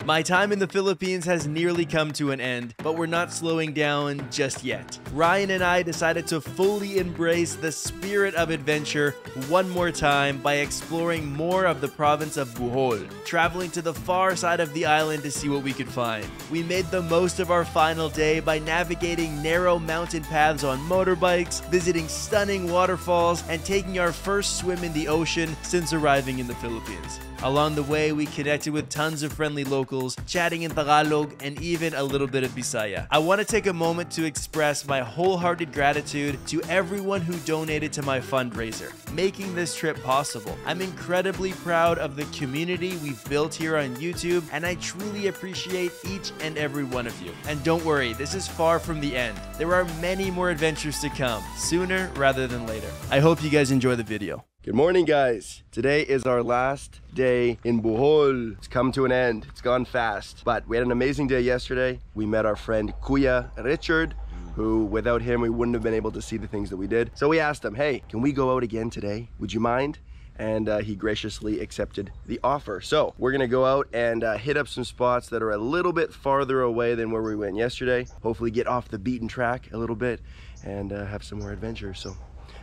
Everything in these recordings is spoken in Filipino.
My time in the Philippines has nearly come to an end, but we're not slowing down just yet. Ryan and I decided to fully embrace the spirit of adventure one more time by exploring more of the province of Bohol, traveling to the far side of the island to see what we could find. We made the most of our final day by navigating narrow mountain paths on motorbikes, visiting stunning waterfalls, and taking our first swim in the ocean since arriving in the Philippines. Along the way, we connected with tons of friendly locals, chatting in Tagalog, and even a little bit of Bisaya. I want to take a moment to express my wholehearted gratitude to everyone who donated to my fundraiser, making this trip possible. I'm incredibly proud of the community we've built here on YouTube, and I truly appreciate each and every one of you. And don't worry, this is far from the end. There are many more adventures to come, sooner rather than later. I hope you guys enjoy the video. Good morning, guys. Today is our last day in Bohol. It's come to an end. It's gone fast, but we had an amazing day yesterday. We met our friend Kuya Richard, who without him we wouldn't have been able to see the things that we did. So we asked him, hey, can we go out again today? Would you mind? And he graciously accepted the offer. So we're gonna go out and hit up some spots that are a little bit farther away than where we went yesterday. Hopefully get off the beaten track a little bit and have some more adventures. So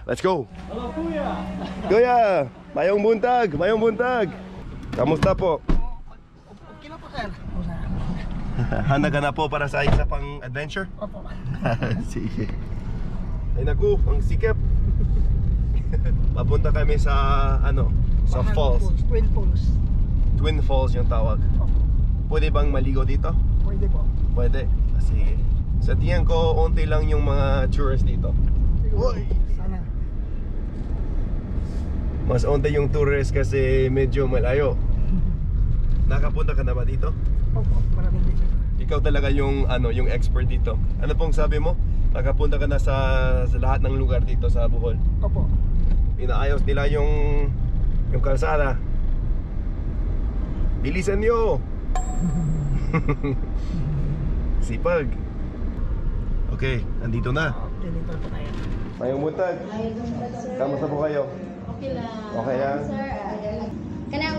let's go! Hello, Kuya! Kuya! Mayong buntag! Mayong buntag! Kamusta po? Okay na po, sir. Handa ka na po para sa isa pang adventure? Opo. Sige. Ay naku, ang sikip. Papunta kami sa sa falls. Twin Falls. Twin Falls yung tawag. Opo. Pwede bang maligo dito? Pwede po. Pwede. Sige. Sa tingin ko, onti lang yung mga tourists dito. Uy! Sana. Mas onti yung tourists kasi medyo malayo. Nakapunta ka na ba dito? Opo, maraming dito. Ikaw talaga yung yung expert dito. Ano pong sabi mo? Nakapunta ka na sa lahat ng lugar dito sa Bohol. Opo. Inaayos nila yung kalsada. Bilisan niyo. Sipag. Okay, andito na. Dito po tayo. Mayong buntag. Kamusta po kayo? Okay lang. Okay lang? Sir, kanang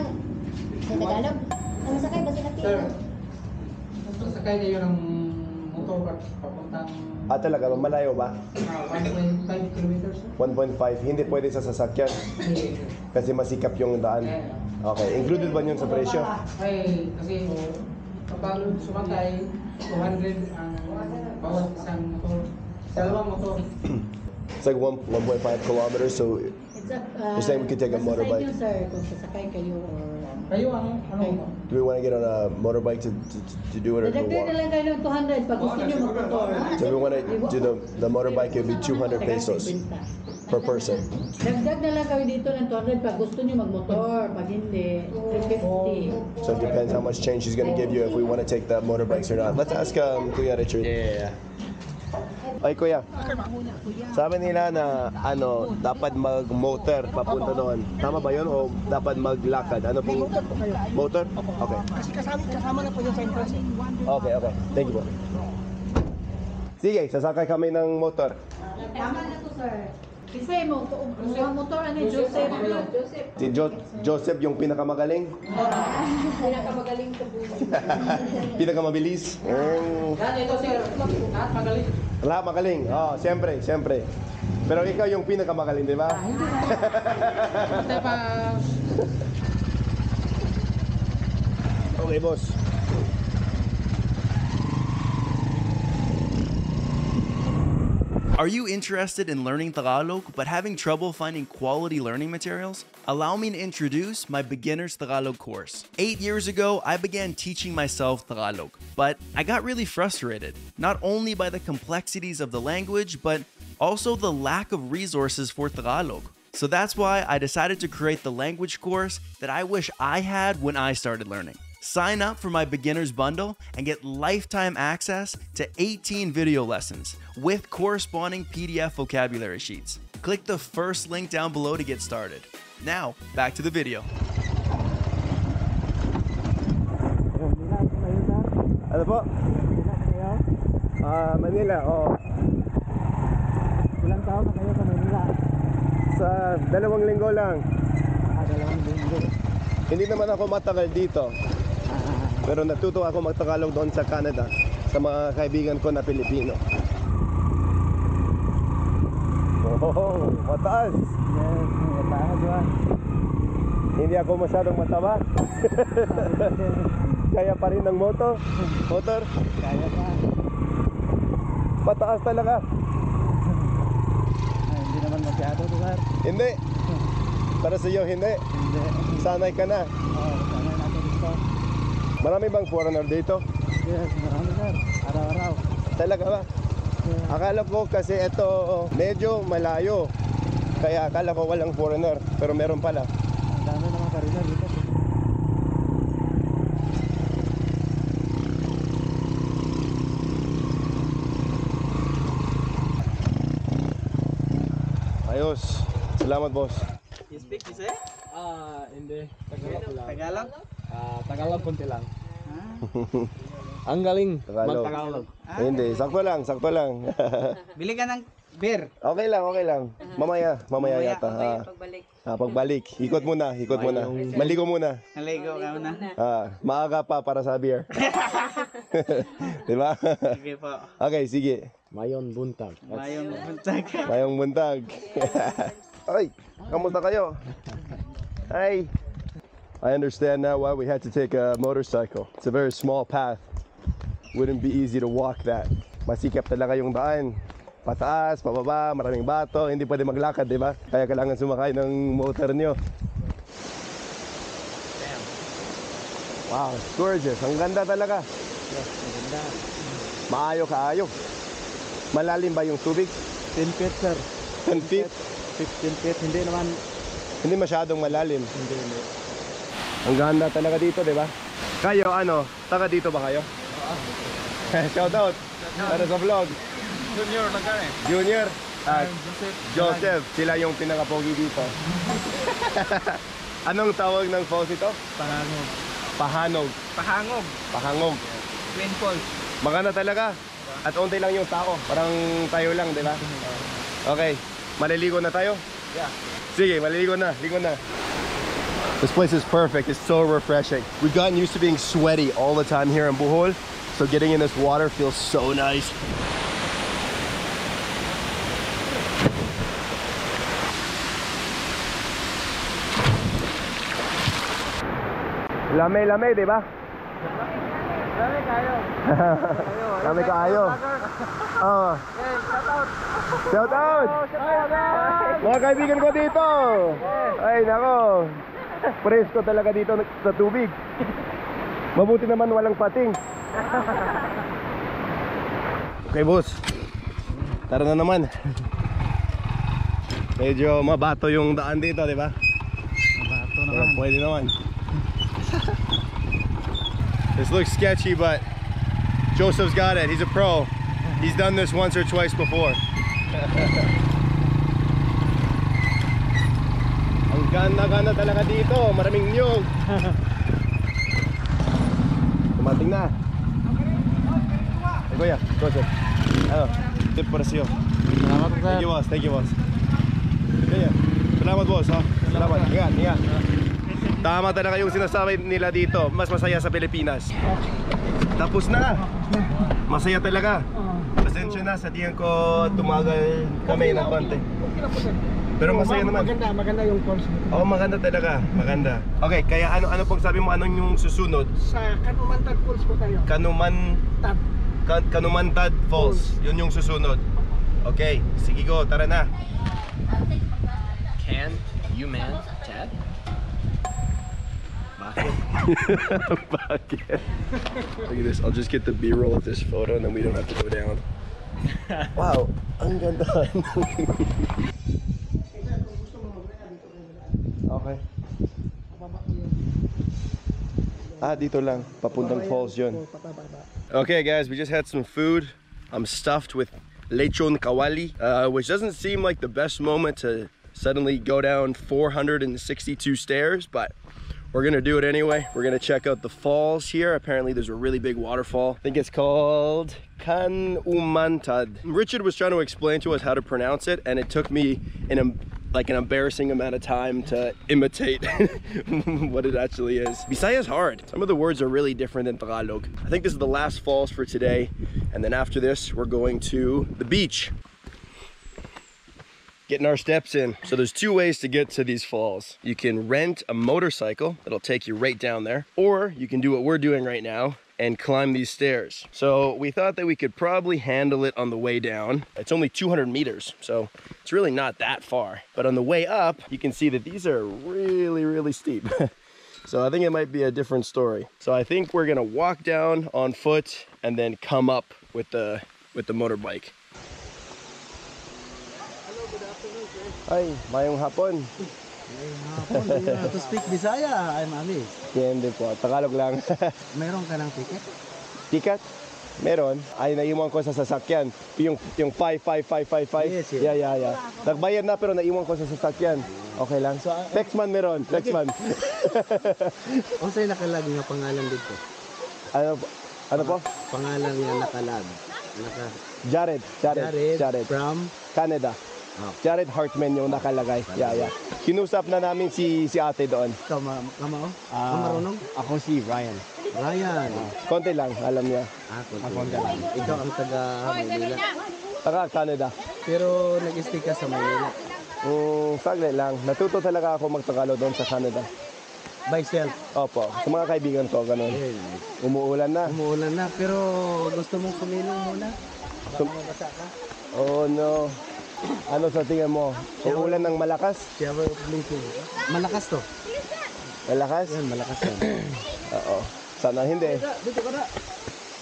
sa Tagalog? Ang sakay ba sila Sir, pila? gusto sakay kayo ng motor papuntang Talaga, malayo ba? 1.5 kilometers. 1.5, hindi pwede sa sasakyan kasi masikap yung daan. Okay, included ba yun sa presyo? Ay, kasi kapag sumakay, 200 ang bawat isang motor. Dalawang motor. It's like 1.5 kilometers, so It's up, You're saying we could take a nasa motorbike? side yun, sir, kung sasakay kayo or... Kayo ano? do we want to get on a motorbike to do it or do we Dadagdag na walk? lang kayo ng 200 pag gusto nyo magmotor. So we want to do the motorbike, it would be 200 pesos per person. Dagdag na lang kayo dito ng 200 pag gusto nyo magmotor. Pag hindi, 350. So it depends how much change she's going to give you if we want to take the motorbikes or not. Let's ask Kuya Richard. Yeah. Ay Kuya, sabi nila na dapat mag-motor papunta doon. Tama ba yun o dapat maglakad? Ano pong Motor po kayo. motor? Okay. Kasi kasama na po yung sa entrance. Okay. Thank you po. Sige, sasakay kami ng motor. Tama na to, sir. Kasi motor, Joseph. Si Joseph yung pinakamagaling? Pinakamagaling sa buhay. Pinakamabilis? Yan, ito sir. Lahat magaling. Lahat magaling. Oh, siyempre. Pero ikaw yung pinakamagaling, di ba? Basta pa... Okay, boss. Are you interested in learning Tagalog but having trouble finding quality learning materials? Allow me to introduce my Beginner's Tagalog course. 8 years ago, I began teaching myself Tagalog, but I got really frustrated, not only by the complexities of the language, but also the lack of resources for Tagalog. So that's why I decided to create the language course that I wish I had when I started learning. Sign up for my beginner's bundle and get lifetime access to 18 video lessons with corresponding PDF vocabulary sheets. Click the first link down below to get started. Now, back to the video. Ano po? Manila, oh. Ilang taon na kayo sa Manila? Sa 2 linggo lang. 2 linggo. Hindi naman ako matagal dito. Pero natuto ako mag-Tagalog doon sa Canada sa mga kaibigan ko na Pilipino. Oh, mataas! Yes, mataas ba? Hindi ako masyadong mataba. Kaya pa rin ng motor. Kaya pa. Mataas talaga. Hindi naman masyado, sir. Hindi. Para sa iyo, hindi. Hindi. Sanay ka na. Oo, sanay natin dito. Marami bang foreigner dito? Yes, marami, sir. Araw-araw. Talaga ba? Akala ko kasi ito medyo malayo. Kaya akala ko walang foreigner. Pero meron pala. Ang dami naman karina dito. Ayos. Salamat, boss. You speak Bisaya? Hindi. Tagalog lang. Tagalog? Tagalog konti lang. Ang galing Tagalog. mag-Tagalog. Hindi, sakto lang. Bili ka ng beer. Okay lang. Mamaya yata. Pagbalik. Pagbalik. Ikot muna. Maligo muna. Naligo ka na. Maaga pa para sa beer. Diba? Sige po. Okay, sige. Mayon buntag. Mayong buntag. Mayong buntag. Ay, kamusta kayo? Hi. I understand now why we had to take a motorcycle. It's a very small path. Wouldn't be easy to walk that. Masikip talaga yung daan. Pataas, pababa, maraming bato, hindi pwede maglakad, di ba? Kaya kailangan sumakay ng motor nyo. Wow, it's gorgeous. Ang ganda talaga. Yes, maganda. Maayo. Malalim ba yung tubig? 10 feet, sir. 10 feet? 15 feet. Hindi naman. Hindi masyadong malalim. Hindi. Ang ganda talaga dito, di ba? Kayo, taga dito ba kayo? Shout out para sa vlog. Junior lang ka eh. Junior at Joseph. Joseph, sila yung pinakapogi dito. Anong tawag ng falls ito? Pahangog. Pahanog. Pahangog. Twin Falls. Maganda talaga. At unti lang yung tao. Parang tayo lang, di ba? Okay, maliligo na tayo? Yeah. Sige, maliligo na. Ligo na. This place is perfect. It's so refreshing. We've gotten used to being sweaty all the time here in Bohol. So getting in this water feels so nice. Lame, di ba? Lame kayo. Oh. Shout out. Mga kaibigan ko dito. Ay, nako. Presko talaga dito sa tubig. Mabuti naman walang pating. Okay, boss. Tara na naman. Medyo mabato yung daan dito, di ba? Mabato Pero naman. pwede naman. This looks sketchy, but Joseph's got it. He's a pro. He's done this once or twice before. Ang ganda talaga dito. Maraming nyug. Tumating na. Hey, Kuya, Joseph. Tip para sa'yo. Salamat, sir. Thank you, boss. Kuya, salamat, boss, ha? Salamat. Ingat. Tama talaga yung sinasabi nila dito. Mas masaya sa Pilipinas. Tapos na. Masaya talaga. Pasensya na sa diyan ko tumagal kami ng konti. Pero masaya naman. Maganda yung falls. Oo, maganda talaga. Maganda. Okay, kaya ano pong sabi mo? Anong yung susunod? Sa Kanumantad Falls po tayo. Kanumantad Falls. Yun yung susunod. Okay, sige go. Tara na. Can you man Chad? Bakit? Look at this. I'll just get the B-roll of this photo and then we don't have to go down. Wow, ang ganda. Okay. Dito lang. Papuntang falls yun. Okay guys, we just had some food. I'm stuffed with lechon kawali, which doesn't seem like the best moment to suddenly go down 462 stairs, but we're gonna do it anyway. We're gonna check out the falls here. Apparently there's a really big waterfall. I think it's called Kanumantad. Richard was trying to explain to us how to pronounce it, and it took me an like an embarrassing amount of time to imitate what it actually is. Bisaya is hard. Some of the words are really different than Tagalog. I think this is the last falls for today, and then after this we're going to the beach. Getting our steps in. So there's two ways to get to these falls. You can rent a motorcycle that'll take you right down there, or you can do what we're doing right now and climb these stairs. So we thought that we could probably handle it on the way down. It's only 200 meters, so it's really not that far. But on the way up, you can see that these are really, really steep. So I think it might be a different story. So I think we're gonna walk down on foot and then come up with the motorbike. Ay, mayong hapon. To speak Bisaya, I'm Ali. Hindi po, Tagalog lang. Meron ka ng ticket? Tikat? Meron. Ay, naiwan ko sa sasakyan. Yung 55555. Yes, yes. Yeah. Nagbayad na pero naiwan ko sa sasakyan. Okay lang. So, Texman meron. Texman. O sa'yo nakalag nga pangalan dito? Ano po? Pangalan nga nakalag. Jared. From? Canada. Oh. Jared Hartman yung nakalagay. Yeah. Kinusap na namin si ate doon. Kamao? Marunong? Ako si Ryan. Ryan. Konti lang, alam niya. Konti lang. Ikaw ang taga Maynila. Taga Canada. Pero nag-stay ka sa Maynila. Saglit lang. Natuto talaga ako magtagalog doon sa Canada. By self? Opo. Sa mga kaibigan ko, ganun. Very nice. Umuulan na. Umuulan na. Pero gusto mong kumilong muna? Baka mabasa ka? Oh no. Ano sa tingin mo? Umuulan ng malakas? Shower of blessing. Malakas to. Malakas? Yan, malakas yan. Oo. Sana hindi. Dito ka na.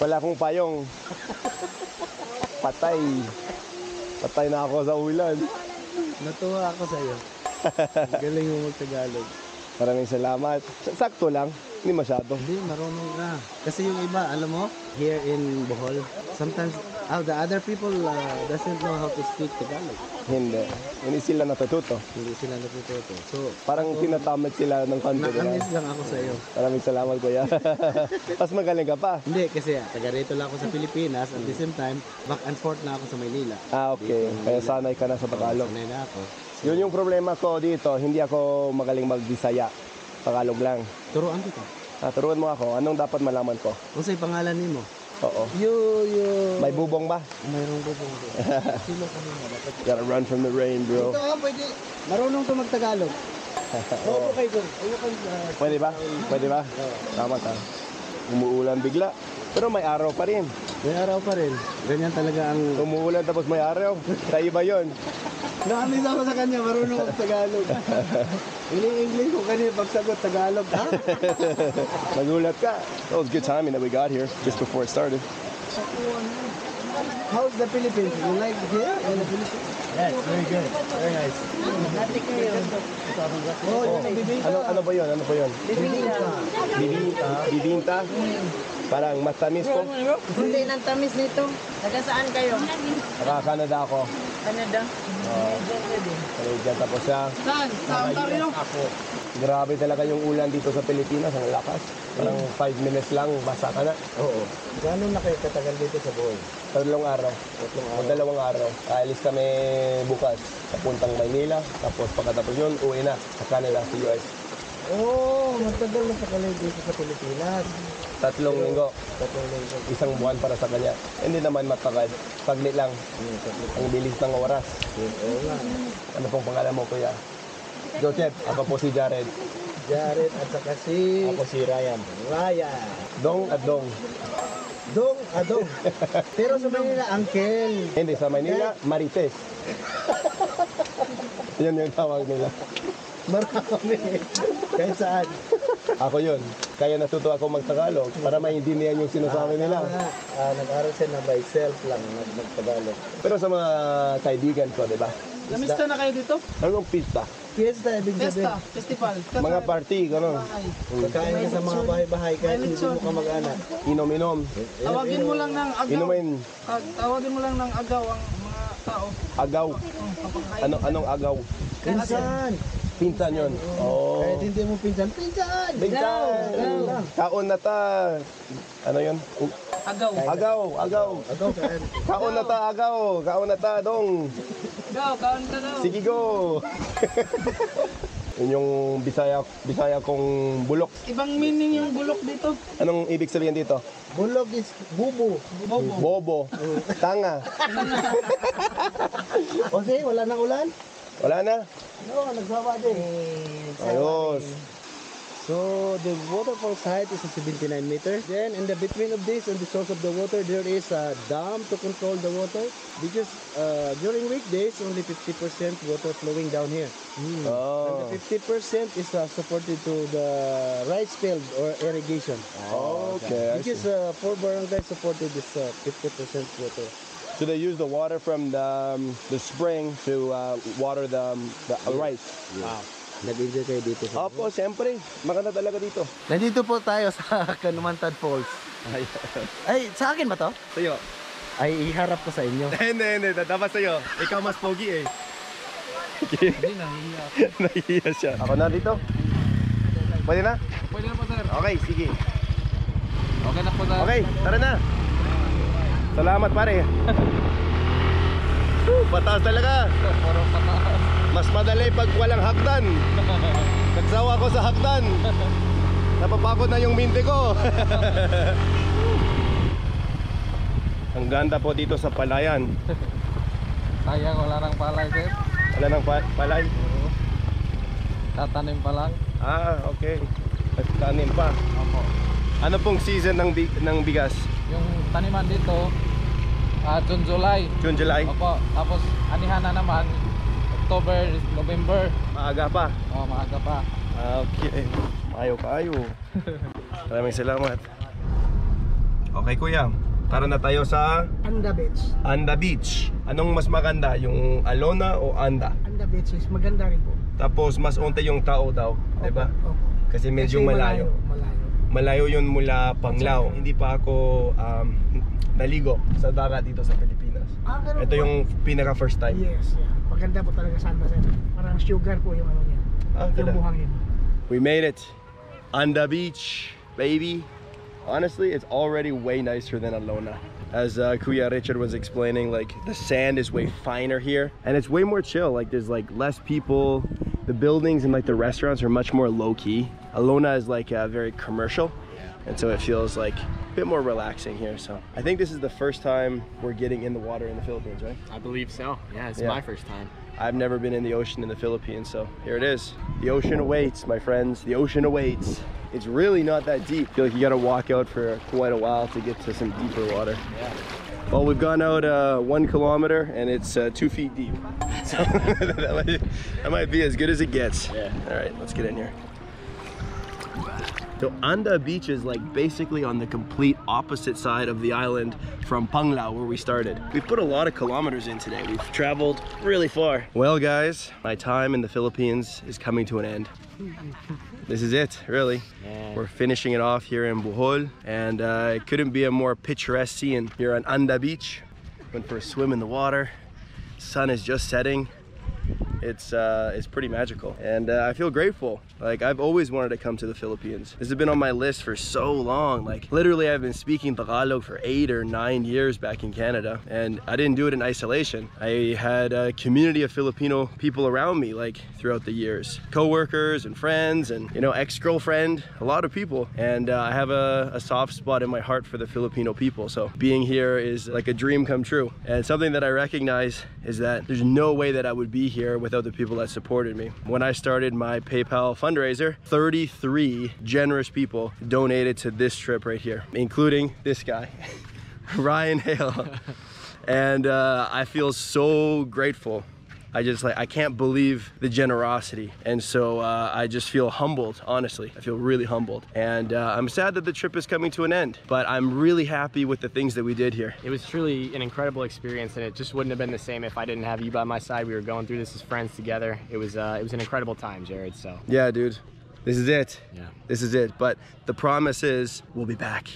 Wala akong payong. Patay. Patay na ako sa ulan. Natuwa ako sa'yo. Galing mo mag-Tagalog. Maraming salamat. Sakto lang. Hindi masyado. Hindi, marunong ka. Kasi yung iba, alam mo, here in Bohol, sometimes, the other people doesn't know how to speak Tagalog. Hindi. Hindi sila natututo. Hindi sila natututo. So, Parang tinatamad sila ng konti. na-amaze lang ako sa'yo. Maraming salamat, kuya. Mas magaling ka pa. Hindi, kasi taga rito lang ako sa Pilipinas. At the same time, back and forth na ako sa Maynila. Okay. Kaya sanay ka na sa Tagalog. Sanay na ako. Yun yung problema ko dito. Hindi ako magaling mag-Bisaya. Tagalog lang. Turuan kita. Turuan mo ako. Anong dapat malaman ko? Kung sa'yo pangalan ni mo? Oo. You. May bubong ba? Mayroong bubong doon. Sino ka naman? Gotta run from the rain, bro. Pwede. Marunong ka mag-Tagalog. Oo, kayo doon. Pwede ba? Pwede ba? Tama ka. Umuulan bigla. Pero may araw pa rin. May araw pa rin. Ganyan talaga ang... Umuulan tapos may araw. Kaiba yun. Naamis ako sa kanya, marunong mag-Tagalog. Ini-English ko kanina pagsagot Tagalog, ha? Nagulat ka. That was good timing that we got here just before it started. How's the Philippines? You like here in the Philippines? Yes, very good. Very nice. Dati kayo. Oh, yun ang bibingka. Ano ba yun? Ano ba yun? Bibinta? Parang matamis ko. Hindi ng tamis nito. Taga saan kayo? Naka-Canada ako. Canada. Canadian tapos siya. Saan? Sa Ontario? Ako. Grabe talaga yung ulan dito sa Pilipinas. Ang lakas. Parang 5 minutes lang, basa ka na. Oo. Gano'n na kayo katagal dito sa Bohol? 3 araw. 2 araw. Aalis kami bukas. Papuntang Maynila. Tapos pagkatapos yun, uwi na sa Canada, sa US. Oo, matagal na kayo dito sa Pilipinas. 3 linggo. 3 linggo. 1 buwan para sa kanya. Hindi naman matagal. Saglit lang. Ang bilis ng oras. Oo nga. Ano pong pangalan mo, kuya? Joseph. Ako po si Jared. Jared at saka si... Ako si Ryan. Ryan. Dong at Dong. Dong, Adong. Pero sa Manila, Uncle. Hindi, sa Manila, Marites. Yun yung tawag nila. Marami. Kahit saan. Ako yun. Kaya natuto ako mag-Tagalog para maintindihan yung sinasabi nila. Nag-aral siya na by self lang, nag-Tagalog. Pero sa mga kaibigan ko, di ba? Namista na kayo dito? Anong pista? Fiesta, ibig sabihin. Festa, festival. Mga party, gano'n. Pagkain ka sa mga bahay-bahay kahit hindi mo ka mag-anak. Inom-inom. Tawagin mo lang ng agaw. Inumin. Tawagin mo lang ng agaw ang mga tao. Agaw. Anong agaw? Pinsan. Pinsan yun. Oo. Kahit hindi mo pinsan, pinsan! Pinsan! Taon na ta. Ano yun? Agaw. Agaw. Agaw kain. Kaon na ta, agaw. Kaon na ta, dong. Go, kaon ka daw. Sige, go. Yun yung Bisaya kong bulok. Ibang meaning yung bulok dito. Anong ibig sabihin dito? Bulog is bubo. Bobo. Tanga. Jose, wala nang ulan? Wala na. No, nagsawa din. Ayos. So the waterfall height is 79 meters. Then in the between of this and the source of the water, there is a dam to control the water. Because during weekdays, only 50% water flowing down here. Oh. And the 50% is supported to the rice field or irrigation. Okay. I see. Because 4 barangays supported this 50% water. So they use the water from the spring to water the rice. Wow. Nag-enjoy kayo dito. Opo, siyempre. Maganda talaga dito. Nandito po tayo sa Kanumantad Falls. Ay, sa akin ba to? Sa'yo. Ay, iharap ko sa inyo. Hindi. Dapat sa'yo. Ikaw mas pogi eh. Hindi, nahihiya. Nahihiya siya. Ako na dito. Pwede na? Pwede na po, sir. Okay, sige. Okay na po, sir. Okay, tara na. Salamat pare. Pataas talaga. Puro pataas. Mas madali pag walang hakdan. Nagsawa ko sa hakdan. Napapagod na yung mente ko. Ang ganda po dito sa Palayan. Sayang, wala nang palay, sir. Wala nang palay. Tatanim pa lang. Ah, okay. Nagtanim pa. Opo. Ano pong season ng bigas? Yung taniman dito, June, July. June, July? Opo. Tapos, anihan na naman, October, November. Maaga pa. Oh, maaga pa. Okay. Ayaw kayo. Maraming salamat. Okay kuya, tara na tayo sa Anda Beach. Anda Beach. Anong mas maganda, yung Alona o Anda? Anda Beach is maganda rin po. Tapos mas unti yung tao daw, di ba? Opo. Kasi medyo Kasi malayo. Malayo yun mula Panglao. Hindi pa ako naligo sa dagat dito sa Pilipinas. Ganun Ito po. yung pinaka first time. Yes, yeah. Maganda po talaga sa Anda sir. Parang sugar po yung ano niya. Yung Talaga. buhangin. We made it. Anda Beach, baby. Honestly, it's already way nicer than Alona. As Kuya Richard was explaining, like the sand is way finer here and it's way more chill. Like there's like less people. The buildings and like the restaurants are much more low-key. Alona is like very commercial, and so it feels like a bit more relaxing here. So I think this is the first time we're getting in the water in the Philippines, right? I believe so. Yeah, it's Yeah. my first time. I've never been in the ocean in the Philippines, so here it is. The ocean awaits, my friends. The ocean awaits. It's really not that deep. I feel like you gotta walk out for quite a while to get to some deeper water. Yeah. Well, we've gone out 1 kilometer and it's 2 feet deep. So that might be as good as it gets. Yeah. All right, let's get in here. So Anda Beach is like basically on the complete opposite side of the island from Panglao, where we started. We've put a lot of kilometers in today. We've traveled really far. Well guys, my time in the Philippines is coming to an end. This is it, really. Yeah. We're finishing it off here in Bohol, and it couldn't be a more picturesque scene here on Anda Beach. Went for a swim in the water. Sun is just setting. It's pretty magical, and I feel grateful. Like, I've always wanted to come to the Philippines. This has been on my list for so long. Like, literally I've been speaking Tagalog for 8 or 9 years back in Canada, and I didn't do it in isolation. I had a community of Filipino people around me, like, throughout the years. Co-workers and friends and, you know, ex-girlfriend, a lot of people. And I have a soft spot in my heart for the Filipino people. So being here is like a dream come true. And something that I recognize is that there's no way that I would be here without the people that supported me. When I started my PayPal fundraiser, 33 generous people donated to this trip right here, including this guy, Ryan Hale. And I feel so grateful. I can't believe the generosity. And so I just feel humbled, honestly. I feel really humbled. And I'm sad that the trip is coming to an end, but I'm really happy with the things that we did here. It was truly an incredible experience, and it just wouldn't have been the same if I didn't have you by my side. We were going through this as friends together. It was an incredible time, Jared, so. Yeah, dude, this is it. Yeah. This is it. But the promise is we'll be back.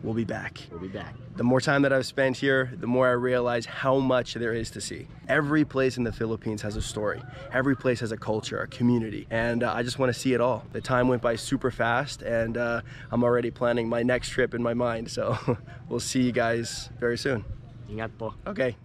we'll be back. We'll be back. The more time that I've spent here, the more I realize how much there is to see. Every place in the Philippines has a story. Every place has a culture, a community, and I just want to see it all. The time went by super fast, and I'm already planning my next trip in my mind, so we'll see you guys very soon. Ingat po. Okay.